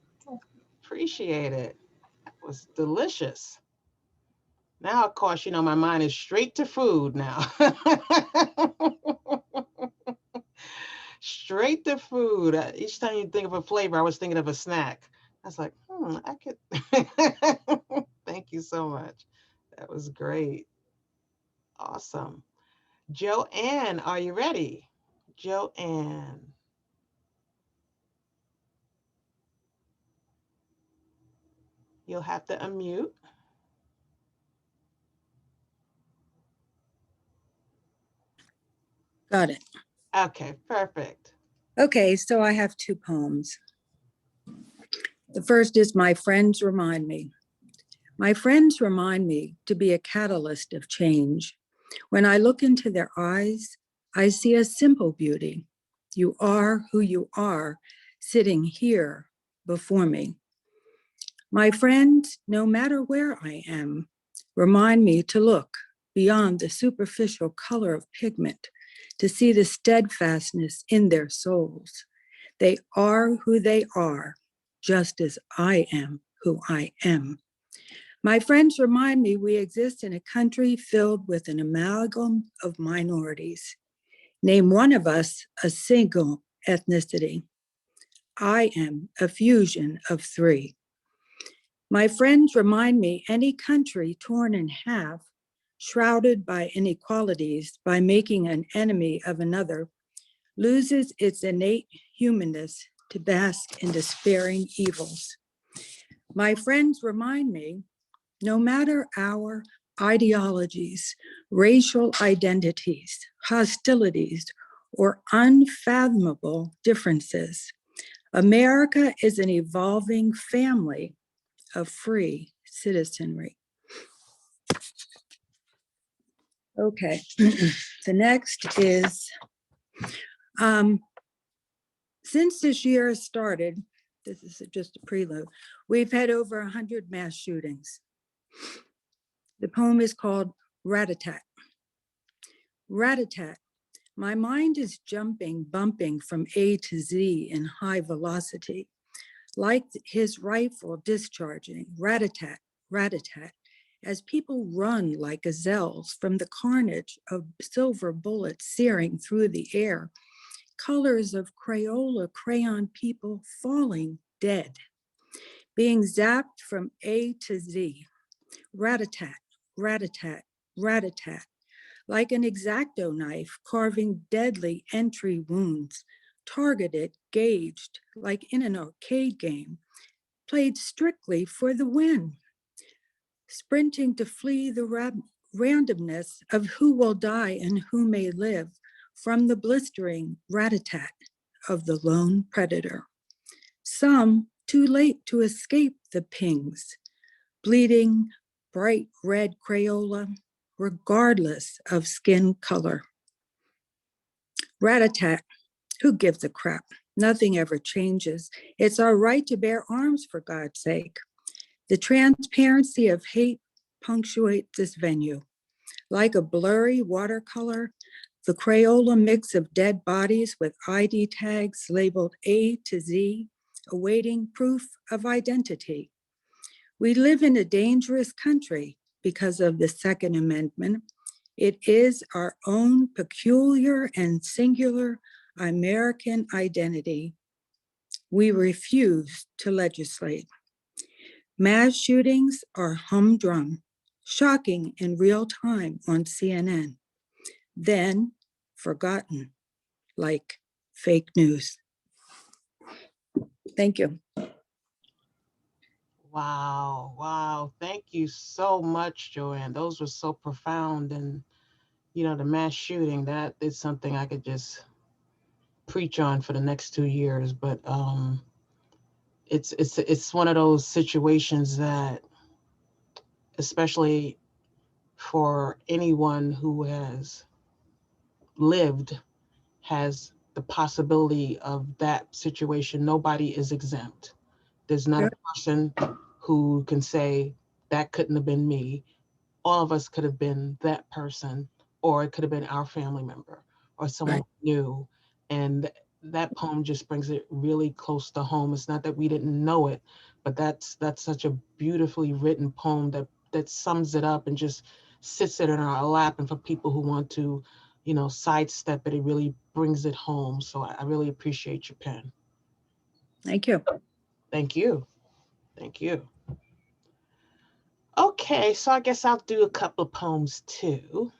A: Appreciate it. That was delicious. Now, of course, you know, my mind is straight to food now. Straight to food. Each time you think of a flavor, I was thinking of a snack. I was like, I could. Thank you so much. That was great. Awesome. Joanne, are you ready? Joanne. You'll have to unmute.
L: Got it.
A: Okay, perfect.
L: Okay, so I have two poems. The first is My Friends Remind Me. My friends remind me to be a catalyst of change. When I look into their eyes, I see a simple beauty. You are who you are, sitting here before me. My friends, no matter where I am, remind me to look beyond the superficial color of pigment, to see the steadfastness in their souls. They are who they are, just as I am who I am. My friends remind me we exist in a country filled with an amalgam of minorities. Name one of us a single ethnicity. I am a fusion of three. My friends remind me any country torn in half, shrouded by inequalities, by making an enemy of another, loses its innate humanness to bask in despairing evils. My friends remind me, no matter our ideologies, racial identities, hostilities, or unfathomable differences, America is an evolving family of free citizenry. Okay, the next is, since this year has started, this is just a prelude, we've had over 100 mass shootings. The poem is called Rat-a-tat. Rat-a-tat, my mind is jumping, bumping from A to Z in high velocity, like his rifle discharging, rat-a-tat, rat-a-tat, as people run like gazelles from the carnage of silver bullets searing through the air, colors of Crayola crayon people falling dead, being zapped from A to Z, rat-a-tat, rat-a-tat, rat-a-tat, like an X-Acto knife carving deadly entry wounds, targeted, gauged, like in an arcade game, played strictly for the win, sprinting to flee the randomness of who will die and who may live from the blistering rat-a-tat of the lone predator. Some too late to escape the pings, bleeding bright red Crayola, regardless of skin color. Rat-a-tat, who gives a crap? Nothing ever changes. It's our right to bear arms, for God's sake. The transparency of hate punctuates this venue. Like a blurry watercolor, the Crayola mix of dead bodies with ID tags labeled A to Z, awaiting proof of identity. We live in a dangerous country because of the Second Amendment. It is our own peculiar and singular American identity. We refuse to legislate. Mass shootings are humdrum, shocking in real time on CNN, then forgotten like fake news. Thank you.
A: Wow, wow. Thank you so much, Joanne. Those were so profound. And, you know, the mass shooting, that is something I could just preach on for the next 2 years. But it's one of those situations that, especially for anyone who has lived, has the possibility of that situation. Nobody is exempt. There's not a person who can say that couldn't have been me. All of us could have been that person, or it could have been our family member or someone we knew. And that poem just brings it really close to home. It's not that we didn't know it, but that's such a beautifully written poem that sums it up and just sits it in our lap. And for people who want to, sidestep it, it really brings it home. So I really appreciate your pen.
L: Thank you.
A: Thank you. Thank you. Okay, so I guess I'll do a couple of poems too,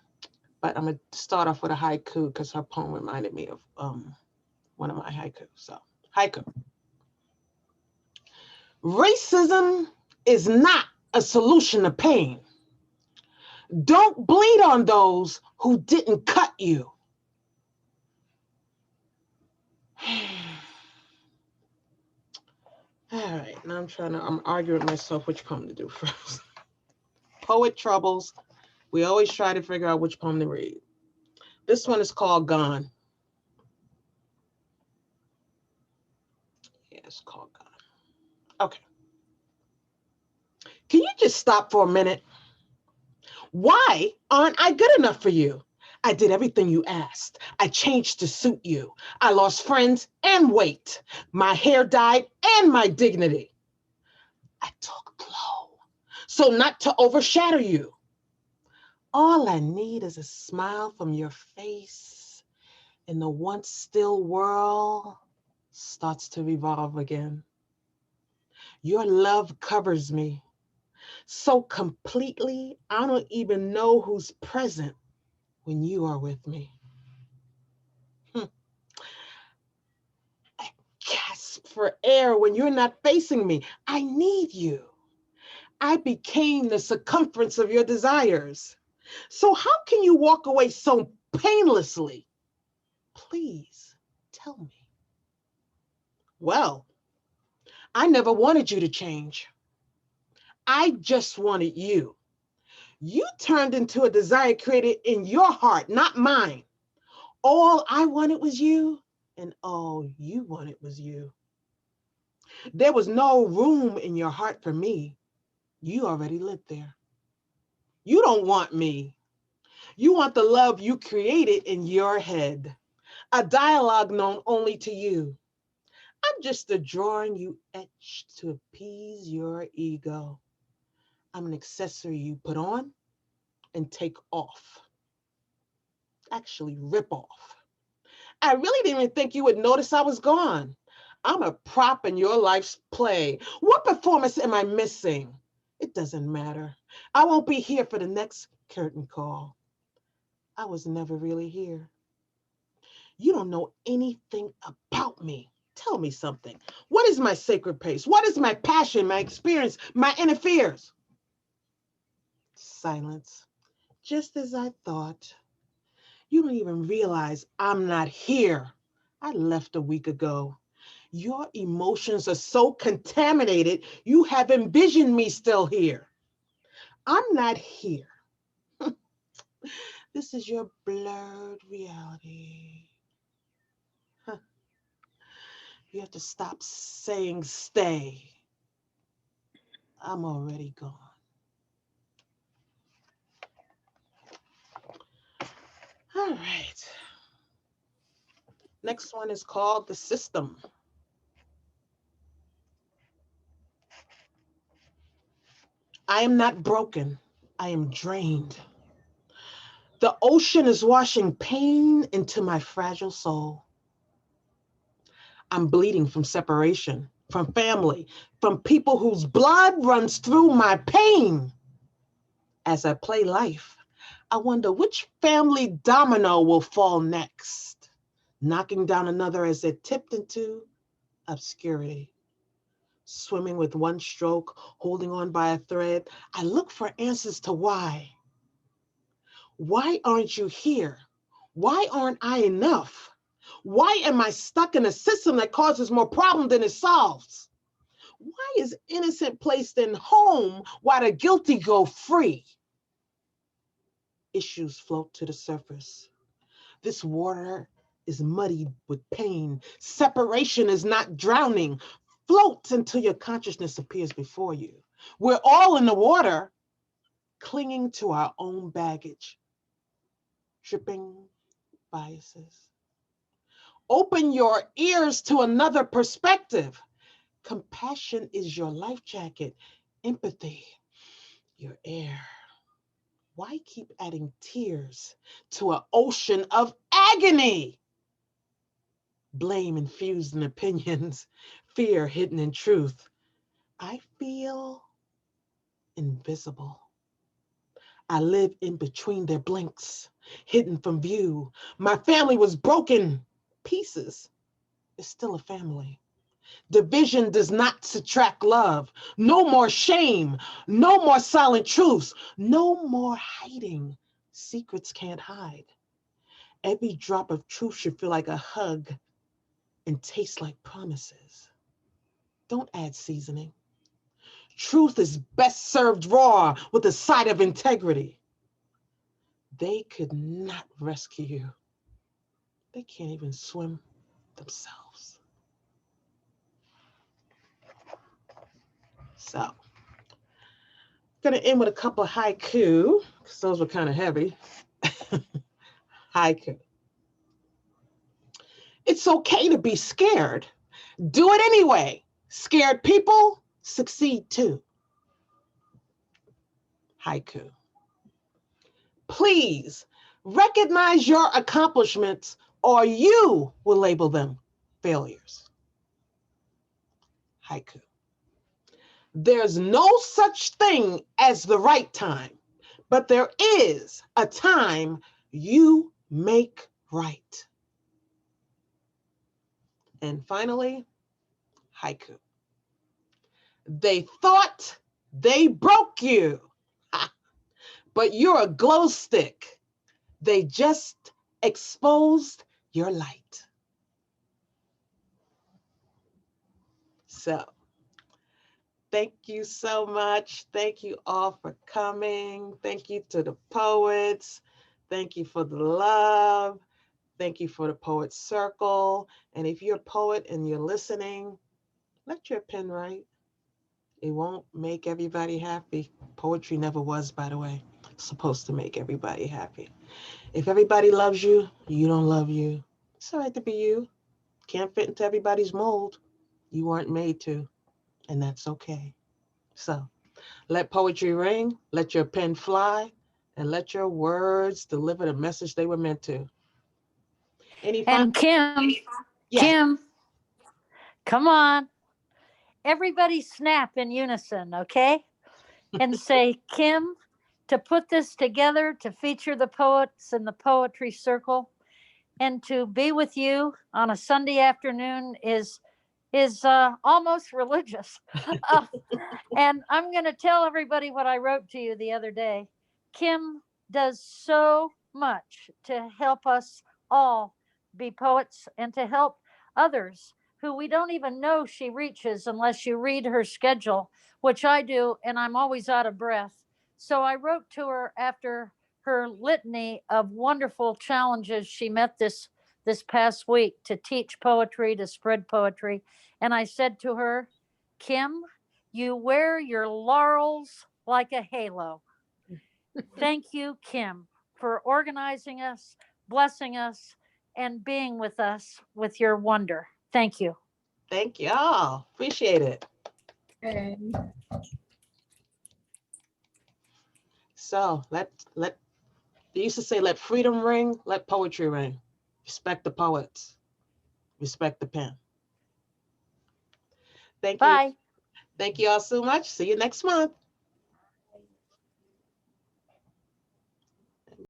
A: but I'm gonna start off with a haiku because her poem reminded me of one of my haikus. So, haiku. Racism is not a solution to pain. Don't bleed on those who didn't cut you. All right, now I'm arguing with myself which poem to do first. Poet troubles. We always try to figure out which poem to read. This one is called Gone. Yeah, it's called Gone. Okay. Can you just stop for a minute? Why aren't I good enough for you? I did everything you asked. I changed to suit you. I lost friends and weight. My hair dyed and my dignity. I talked low, so not to overshadow you. All I need is a smile from your face, and the once still world starts to revolve again. Your love covers me so completely, I don't even know who's present when you are with me. I gasp for air when you're not facing me. I need you. I became the circumference of your desires. So how can you walk away so painlessly? Please tell me. Well, I never wanted you to change. I just wanted you. You turned into a desire created in your heart, not mine. All I wanted was you, and all you wanted was you. There was no room in your heart for me. You already lived there. You don't want me. You want the love you created in your head, a dialogue known only to you. I'm just a drawing you etched to appease your ego. I'm an accessory you put on and take off. Actually, rip off. I really didn't even think you would notice I was gone. I'm a prop in your life's play. What performance am I missing? It doesn't matter. I won't be here for the next curtain call. I was never really here. You don't know anything about me. Tell me something. What is my sacred pace? What is my passion, my experience, my inner fears? Silence. Just as I thought. You don't even realize I'm not here. I left a week ago. Your emotions are so contaminated, you have envisioned me still here. I'm not here. This is your blurred reality. You have to stop saying stay. I'm already gone. All right. Next one is called The System. I am not broken. I am drained. The ocean is washing pain into my fragile soul. I'm bleeding from separation, from family, from people whose blood runs through my pain. As I play life, I wonder which family domino will fall next, knocking down another as it tipped into obscurity. Swimming with one stroke, holding on by a thread, I look for answers to why. Why aren't you here? Why aren't I enough? Why am I stuck in a system that causes more problem than it solves? Why is innocent placed in home while the guilty go free? Issues float to the surface. This water is muddied with pain. Separation is not drowning. Floats until your consciousness appears before you. We're all in the water, clinging to our own baggage, dripping biases. Open your ears to another perspective. Compassion is your life jacket, empathy, your air. Why keep adding tears to an ocean of agony? Blame infused in opinions, fear hidden in truth. I feel invisible. I live in between their blinks, hidden from view. My family was broken pieces. It's still a family. Division does not subtract love. No more shame. No more silent truths. No more hiding. Secrets can't hide. Every drop of truth should feel like a hug and taste like promises. Don't add seasoning. Truth is best served raw with a side of integrity. They could not rescue you. They can't even swim themselves. So, I'm gonna end with a couple of haiku, because those were kind of heavy. Haiku. It's okay to be scared. Do it anyway. Scared people succeed too. Haiku. Please recognize your accomplishments or you will label them failures. Haiku. There's no such thing as the right time, but there is a time you make right. And finally, haiku. They thought they broke you, but you're a glow stick. They just exposed your light. So, thank you so much. Thank you all for coming. Thank you to the poets. Thank you for the love. Thank you for the Poet Circle. And if you're a poet and you're listening, let your pen write. It won't make everybody happy. Poetry never was, by the way. It's supposed to make everybody happy. If everybody loves you, you don't love you. It's all right to be you. Can't fit into everybody's mold. You weren't made to, and that's okay. So let poetry ring, let your pen fly, and let your words deliver the message they were meant to.
C: And Kim,
A: Yes.
C: Kim, come on. Everybody snap in unison, okay? And say, Kim, to put this together, to feature the poets in the Poetry Circle, and to be with you on a Sunday afternoon is almost religious. And I'm going to tell everybody what I wrote to you the other day. Kim does so much to help us all be poets and to help others who we don't even know she reaches unless you read her schedule, which I do, and I'm always out of breath. So I wrote to her after her litany of wonderful challenges she met this past week to teach poetry, to spread poetry. And I said to her, Kim, you wear your laurels like a halo. Thank you, Kim, for organizing us, blessing us, and being with us with your wonder. Thank you.
A: Thank y'all. Appreciate it.
B: And
A: So they used to say, let freedom ring, let poetry ring. Respect the poets. Respect the pen. Thank you.
C: Bye.
A: Thank you all so much. See you next month.